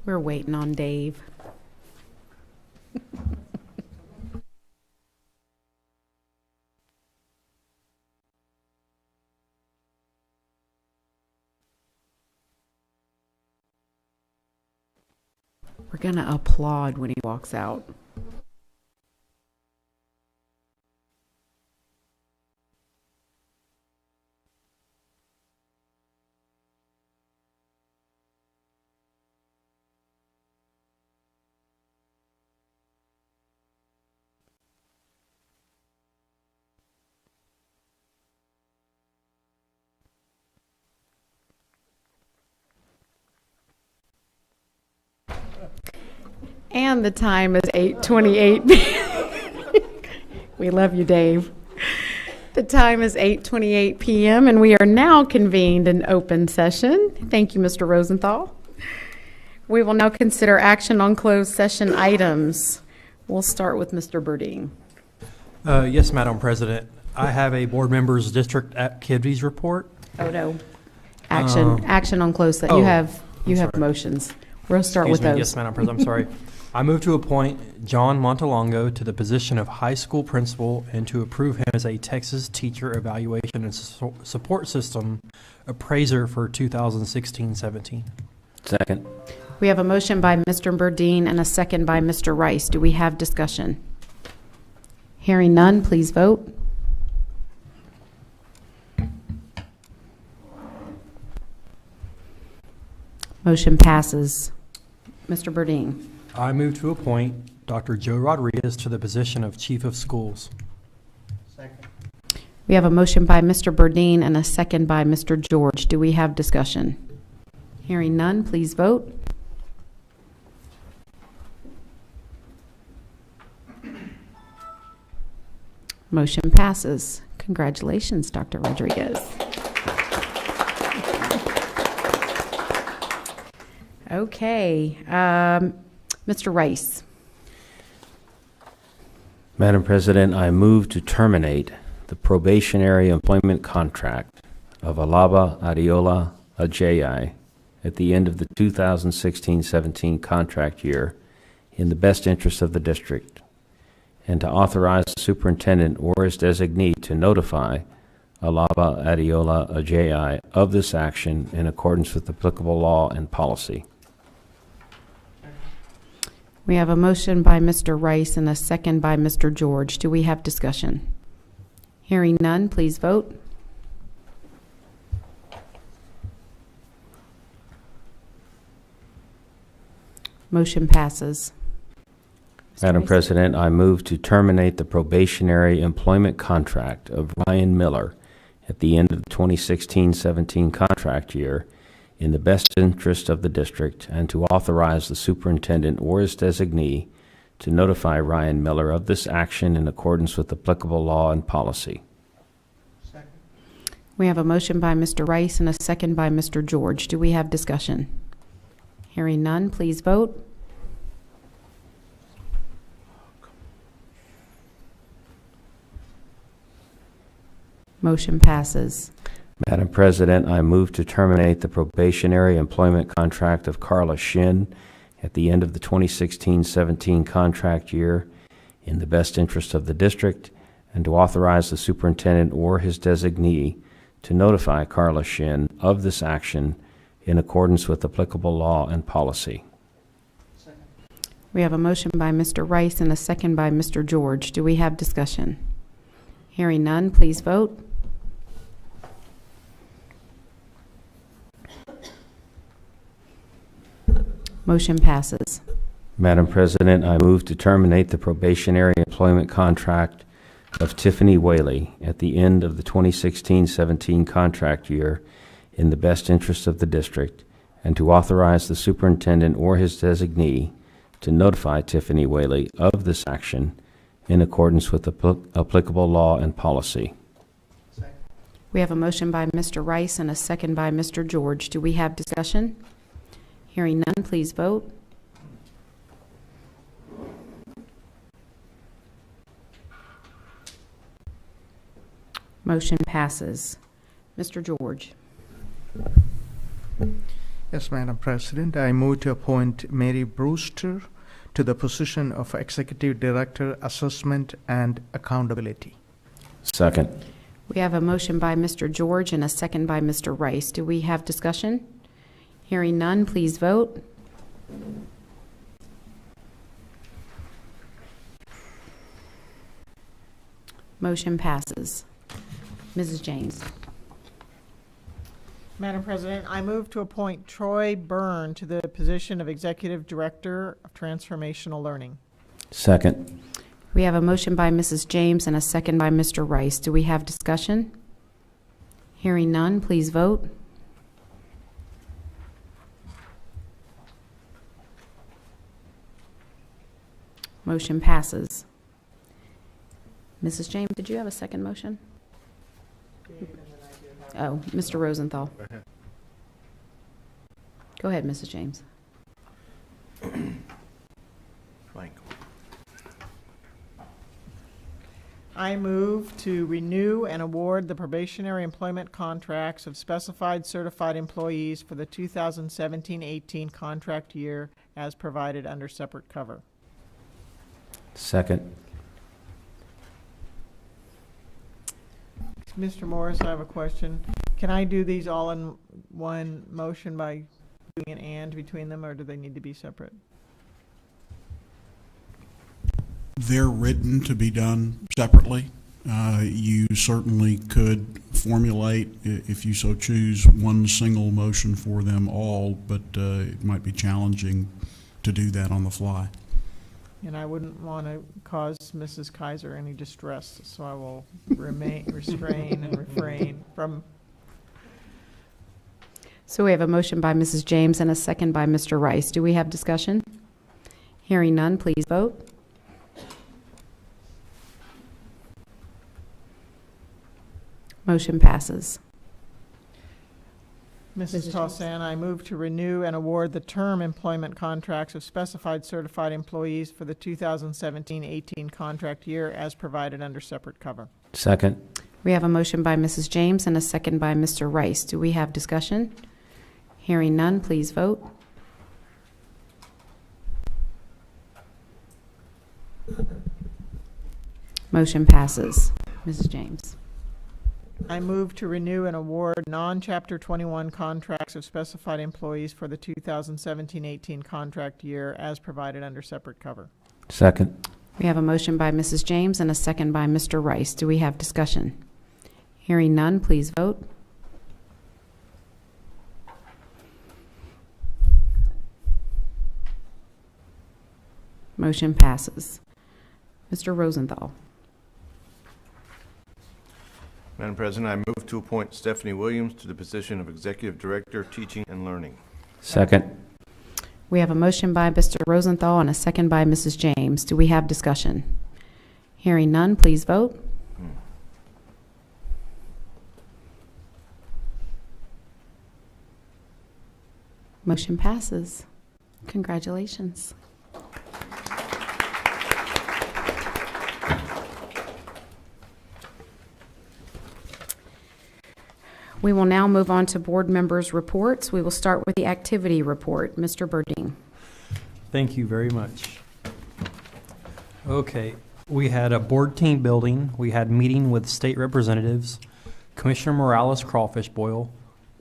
We're waiting on Dave. We're going to applaud when he walks out. And the time is 8:28. We love you, Dave. The time is 8:28 p.m. and we are now convened in open session. Thank you, Mr. Rosenthal. We will now consider action on closed session items. We'll start with Mr. Burdine. Yes, Madam President. I have a board member's district activities report. Oh, no. Action on closed session. You have motions. We'll start with those. Yes, Madam President. I'm sorry. I move to appoint John Montalongo to the position of high school principal and to approve him as a Texas Teacher Evaluation and Support System appraiser for 2016-17. Second. We have a motion by Mr. Burdine and a second by Mr. Rice. Do we have discussion? Hearing none, please vote. Motion passes. Mr. Burdine. I move to appoint Dr. Joe Rodriguez to the position of Chief of Schools. Second. We have a motion by Mr. Burdine and a second by Mr. George. Do we have discussion? Hearing none, please vote. Motion passes. Congratulations, Dr. Rodriguez. Okay. Mr. Rice. Madam President, I move to terminate the probationary employment contract of Alaba Adiola Ajayi at the end of the 2016-17 contract year in the best interest of the district, and to authorize the superintendent or his designee to notify Alaba Adiola Ajayi of this action in accordance with applicable law and policy. We have a motion by Mr. Rice and a second by Mr. George. Do we have discussion? Hearing none, please vote. Motion passes. Madam President, I move to terminate the probationary employment contract of Ryan Miller at the end of the 2016-17 contract year in the best interest of the district, and to authorize the superintendent or his designee to notify Ryan Miller of this action in accordance with applicable law and policy. Second. We have a motion by Mr. Rice and a second by Mr. George. Do we have discussion? Hearing none, please vote. Motion passes. Madam President, I move to terminate the probationary employment contract of Carla Shin at the end of the 2016-17 contract year in the best interest of the district, and to authorize the superintendent or his designee to notify Carla Shin of this action in accordance with applicable law and policy. Second. We have a motion by Mr. Rice and a second by Mr. George. Do we have discussion? Hearing none, please vote. Motion passes. Madam President, I move to terminate the probationary employment contract of Tiffany Whaley at the end of the 2016-17 contract year in the best interest of the district, and to authorize the superintendent or his designee to notify Tiffany Whaley of this action in accordance with applicable law and policy. We have a motion by Mr. Rice and a second by Mr. George. Do we have discussion? Hearing none, please vote. Motion passes. Mr. George. Yes, Madam President. I move to appoint Mary Brewster to the position of Executive Director, Assessment and Accountability. Second. We have a motion by Mr. George and a second by Mr. Rice. Do we have discussion? Hearing none, please vote. Motion passes. Mrs. James. Madam President, I move to appoint Troy Byrne to the position of Executive Director of Transformational Learning. Second. We have a motion by Mrs. James and a second by Mr. Rice. Do we have discussion? Hearing none, please vote. Motion passes. Mrs. James, did you have a second motion? Oh, Mr. Rosenthal. Go ahead, Mrs. James. I move to renew and award the probationary employment contracts of specified certified employees for the 2017-18 contract year as provided under separate cover. Second. Mr. Morris, I have a question. Can I do these all in one motion by doing an and between them, or do they need to be separate? They're written to be done separately. You certainly could formulate, if you so choose, one single motion for them all, but it might be challenging to do that on the fly. And I wouldn't want to cause Mrs. Kaiser any distress, so I will restrain and refrain from. So we have a motion by Mrs. James and a second by Mr. Rice. Do we have discussion? Hearing none, please vote. Motion passes. Mrs. Tossan, I move to renew and award the term employment contracts of specified certified employees for the 2017-18 contract year as provided under separate cover. Second. We have a motion by Mrs. James and a second by Mr. Rice. Do we have discussion? Hearing none, please vote. Motion passes. Mrs. James. I move to renew and award non-Chapter 21 contracts of specified employees for the 2017-18 contract year as provided under separate cover. Second. We have a motion by Mrs. James and a second by Mr. Rice. Do we have discussion? Hearing none, please vote. Motion passes. Mr. Rosenthal. Madam President, I move to appoint Stephanie Williams to the position of Executive Director, Teaching and Learning. Second. We have a motion by Mr. Rosenthal and a second by Mrs. James. Do we have discussion? Hearing none, please vote. Motion passes. Congratulations. We will now move on to board members' reports. We will start with the activity report. Mr. Burdine. Thank you very much. Okay, we had a board team building. We had meeting with state representatives, Commissioner Morales Crawfish Boil,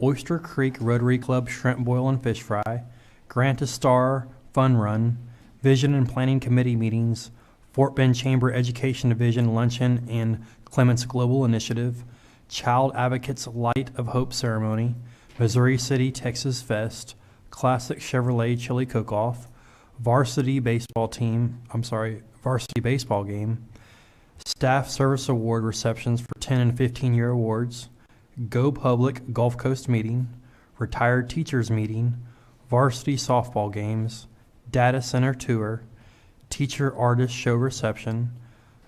Oyster Creek Rotary Club Shrimp Boil and Fish Fry, Grant a Star Fun Run, Vision and Planning Committee meetings, Fort Bend Chamber Education Division Luncheon and Clements Global Initiative, Child Advocates Light of Hope Ceremony, Missouri City Texas Fest, Classic Chevrolet Chili Cook-Off, Varsity Baseball Game, Staff Service Award receptions for 10 and 15-year awards, Go Public Gulf Coast Meeting, Retired Teachers Meeting, Varsity Softball Games, Data Center Tour, Teacher Artist Show Reception,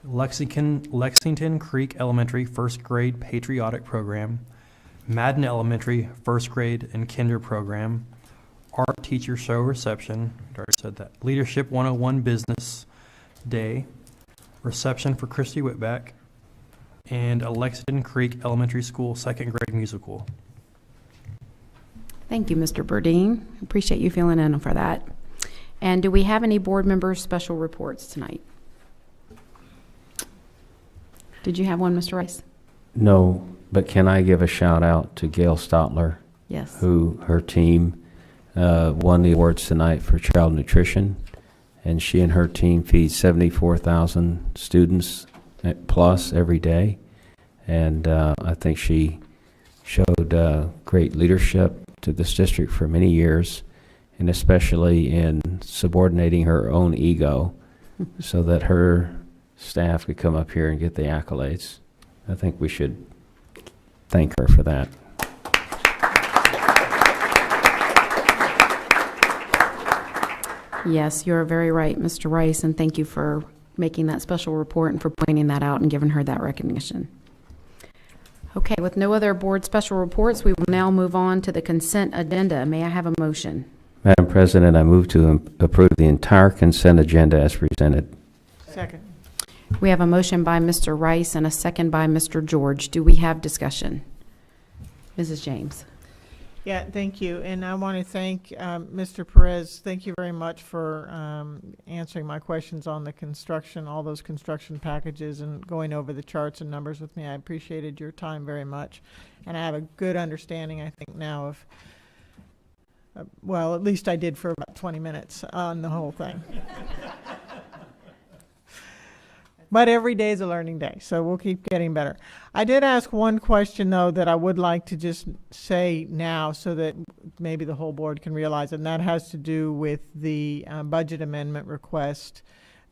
Lexington Creek Elementary First Grade Patriotic Program, Madden Elementary First Grade and Kinder Program, Art Teacher Show Reception, I already said that, Leadership 101 Business Day, Reception for Christy Whitback, and a Lexington Creek Elementary School Second Grade Musical. Thank you, Mr. Burdine. Appreciate you filling in for that. And do we have any board members' special reports tonight? Did you have one, Mr. Rice? No, but can I give a shout out to Gail Stotler, Yes. who her team won the awards tonight for child nutrition, and she and her team feed 74,000 students plus every day, and I think she showed great leadership to this district for many years, and especially in subordinating her own ego so that her staff could come up here and get the accolades. I think we should thank her for that. Yes, you're very right, Mr. Rice, and thank you for making that special report and for pointing that out and giving her that recognition. Okay, with no other board special reports, we will now move on to the consent agenda. May I have a motion? Madam President, I move to approve the entire consent agenda as presented. Second. We have a motion by Mr. Rice and a second by Mr. George. Do we have discussion? Mrs. James. Yeah, thank you. And I want to thank Mr. Perez. Thank you very much for answering my questions on the construction, all those construction packages, and going over the charts and numbers with me. I appreciated your time very much. And I have a good understanding, I think, now of, well, at least I did for about 20 minutes on the whole thing. But every day is a learning day, so we'll keep getting better. I did ask one question, though, that I would like to just say now so that maybe the whole board can realize it, and that has to do with the budget amendment request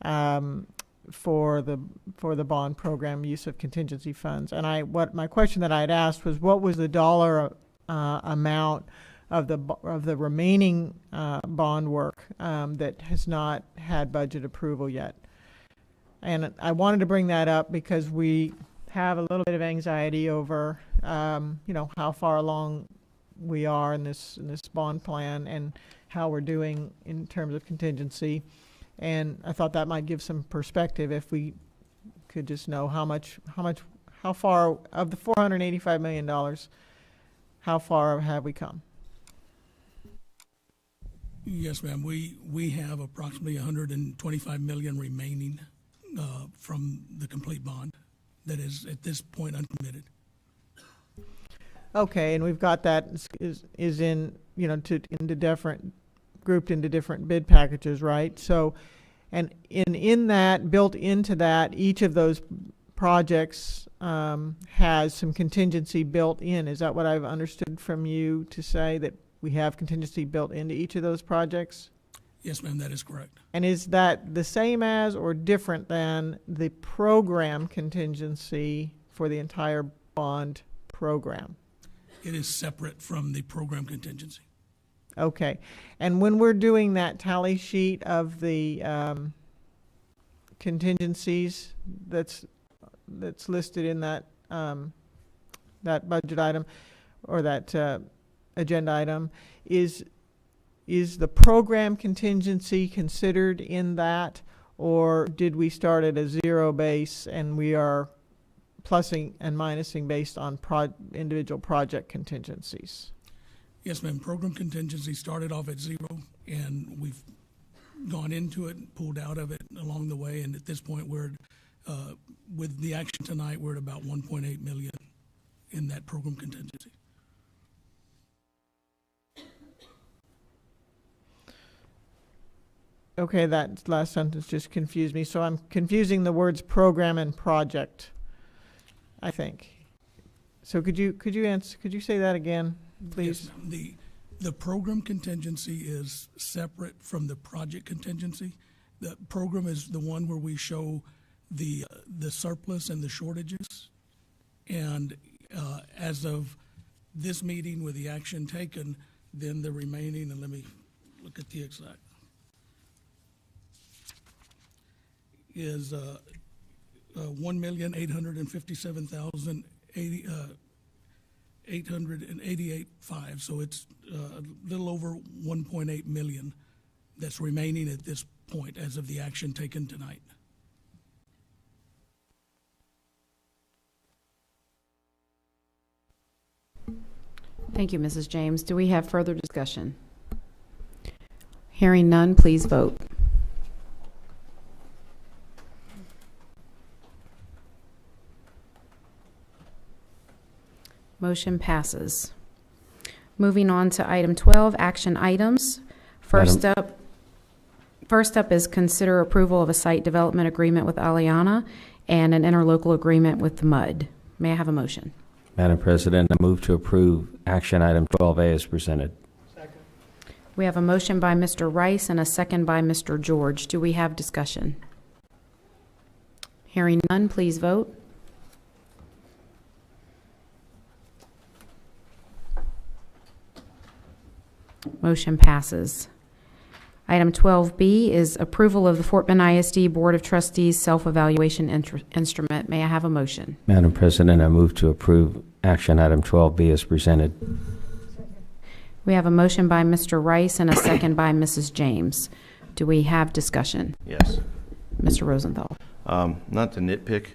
for the bond program use of contingency funds. And my question that I had asked was, what was the dollar amount of the remaining bond work that has not had budget approval yet? And I wanted to bring that up because we have a little bit of anxiety over, how far along we are in this bond plan and how we're doing in terms of contingency. And I thought that might give some perspective if we could just know how far of the $485 million, how far have we come? Yes, ma'am. We have approximately $125 million remaining from the complete bond that is at this point uncommitted. Okay, and we've got that is in grouped into different bid packages, right? So, and in that, built into that, each of those projects has some contingency built in. Is that what I've understood from you to say, that we have contingency built into each of those projects? Yes, ma'am, that is correct. And is that the same as or different than the program contingency for the entire bond program? It is separate from the program contingency. Okay. And when we're doing that tally sheet of the contingencies that's listed in that budget item or that agenda item, is the program contingency considered in that, or did we start at a zero base and we are plussing and minusing based on individual project contingencies? Yes, ma'am. Program contingency started off at zero, and we've gone into it and pulled out of it along the way. And at this point, we're with the action tonight, we're at about 1.8 million in that program contingency. Okay, that last sentence just confused me. So I'm confusing the words program and project, I think. So could you say that again, please? Yes, the program contingency is separate from the project contingency. The program is the one where we show the surplus and the shortages. And as of this meeting with the action taken, then the remaining, and let me look at the exact, is 1,857,888.5. So it's a little over 1.8 million that's remaining at this point as of the action taken tonight. Thank you, Mrs. James. Do we have further discussion? Hearing none, please vote. Motion passes. Moving on to item 12, action items. First up is consider approval of a site development agreement with Aliana and an interlocal agreement with the MUD. May I have a motion? Madam President, I move to approve action item 12A as presented. We have a motion by Mr. Rice and a second by Mr. George. Do we have discussion? Hearing none, please vote. Motion passes. Item 12B is approval of the Fort Bend ISD Board of Trustees self-evaluation instrument. May I have a motion? Madam President, I move to approve action item 12B as presented. We have a motion by Mr. Rice and a second by Mrs. James. Do we have discussion? Yes. Mr. Rosenthal. Not to nitpick,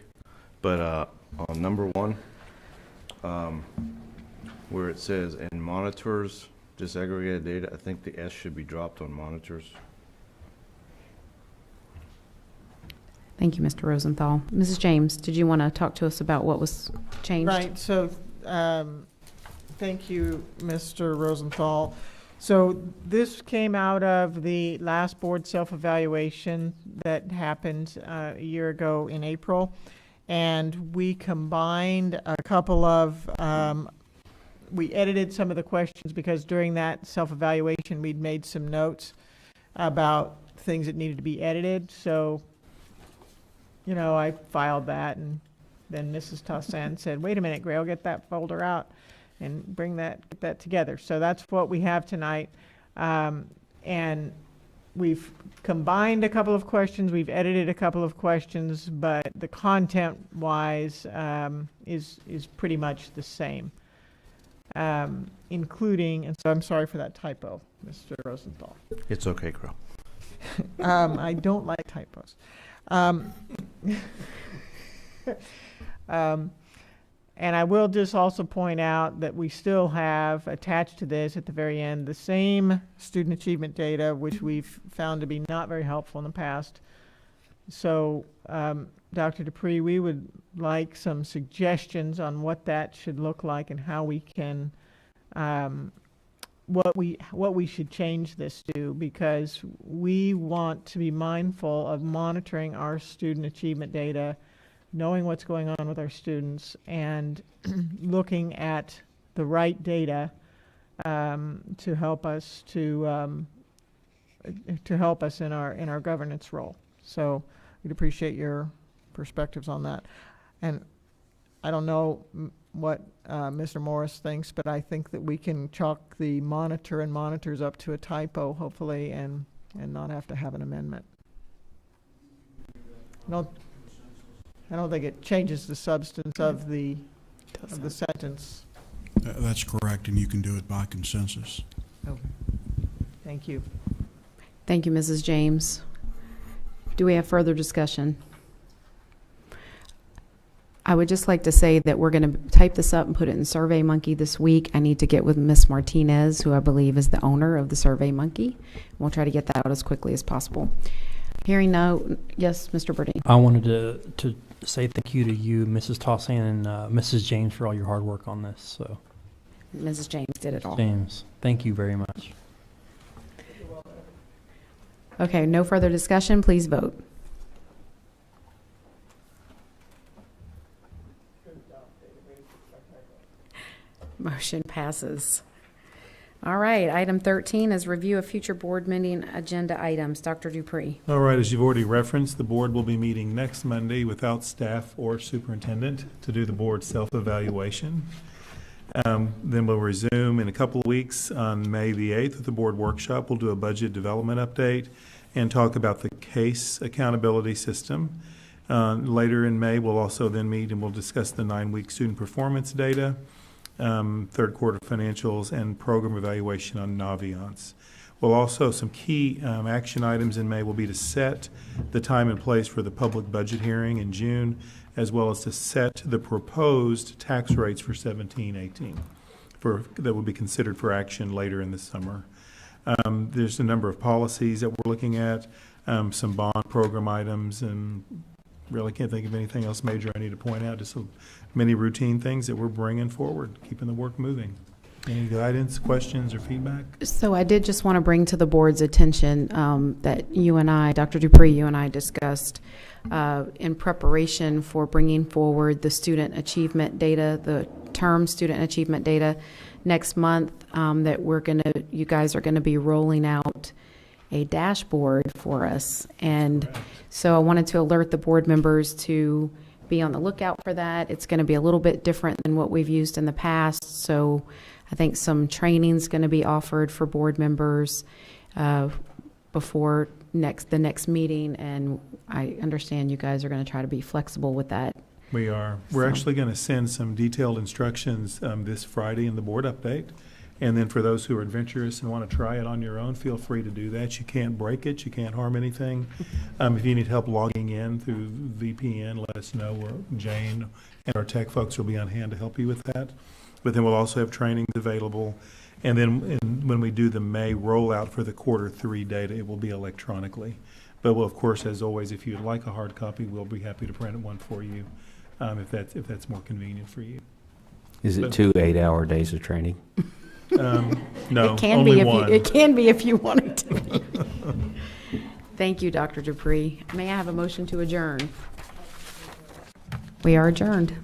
but on number 1, where it says and monitors disaggregated data, I think the S should be dropped on monitors. Thank you, Mr. Rosenthal. Mrs. James, did you want to talk to us about what was changed? Right, so thank you, Mr. Rosenthal. So this came out of the last board self-evaluation that happened a year ago in April, and we combined a couple of we edited some of the questions because during that self-evaluation we'd made some notes about things that needed to be edited. So, you know, I filed that, and then Mrs. Tossan said, wait a minute, Grail, get that folder out and get that together. So that's what we have tonight. And we've combined a couple of questions, we've edited a couple of questions, but the content-wise is pretty much the same. Including, and so I'm sorry for that typo, Mr. Rosenthal. It's okay, Crow. I don't like typos. And I will just also point out that we still have attached to this at the very end the same student achievement data, which we've found to be not very helpful in the past. So, Dr. Dupree, we would like some suggestions on what that should look like and how we can, what we should change this to, because we want to be mindful of monitoring our student achievement data, knowing what's going on with our students, and looking at the right data to help us in our governance role. So we'd appreciate your perspectives on that. And I don't know what Mr. Morris thinks, but I think that we can chalk the monitor and monitors up to a typo, hopefully, and not have to have an amendment. I don't think it changes the substance of the sentence. That's correct, and you can do it by consensus. Oh, thank you. Thank you, Mrs. James. Do we have further discussion? I would just like to say that we're going to type this up and put it in SurveyMonkey this week. I need to get with Ms. Martinez, who I believe is the owner of the SurveyMonkey. We'll try to get that out as quickly as possible. Hearing no, yes, Mr. Burdine. I wanted to say thank you to you, Mrs. Tossan, and Mrs. James for all your hard work on this. So, Mrs. James did it all. James, thank you very much. Okay, no further discussion. Please vote. Motion passes. All right, item 13 is review of future board meeting agenda items. Dr. Dupree. All right, as you've already referenced, the board will be meeting next Monday without staff or superintendent to do the board self-evaluation. Then we'll resume in a couple of weeks on May the 8th at the board workshop. We'll do a budget development update and talk about the case accountability system. Later in May, we'll also then meet and we'll discuss the 9-week student performance data, third quarter financials, and program evaluation on Naviance. Well, also some key action items in May will be to set the time and place for the public budget hearing in June, as well as to set the proposed tax rates for 17-18. that will be considered for action later in the summer. There's a number of policies that we're looking at, some bond program items, and really can't think of anything else major I need to point out. Just so many routine things that we're bringing forward, keeping the work moving. Any guidance, questions, or feedback? So I did just want to bring to the board's attention that you and I, Dr. Dupree, you and I discussed in preparation for bringing forward the student achievement data, the term student achievement data next month, that you guys are going to be rolling out a dashboard for us. And so I wanted to alert the board members to be on the lookout for that. It's going to be a little bit different than what we've used in the past. So I think some training is going to be offered for board members before the next meeting, and I understand you guys are going to try to be flexible with that. We are. We're actually going to send some detailed instructions this Friday in the board update. And then for those who are adventurous and want to try it on your own, feel free to do that. You can't break it. You can't harm anything. If you need help logging in through VPN, let us know. Jane and our tech folks will be on hand to help you with that. But then we'll also have trainings available. And then when we do the May rollout for the Q3 data, it will be electronically. But we'll, of course, as always, if you'd like a hard copy, we'll be happy to print one for you if that's more convenient for you. Is it 2 8-hour days of training? No, it can only be one. it can be if you want it to be. Thank you, Dr. Dupree. May I have a motion to adjourn? We are adjourned.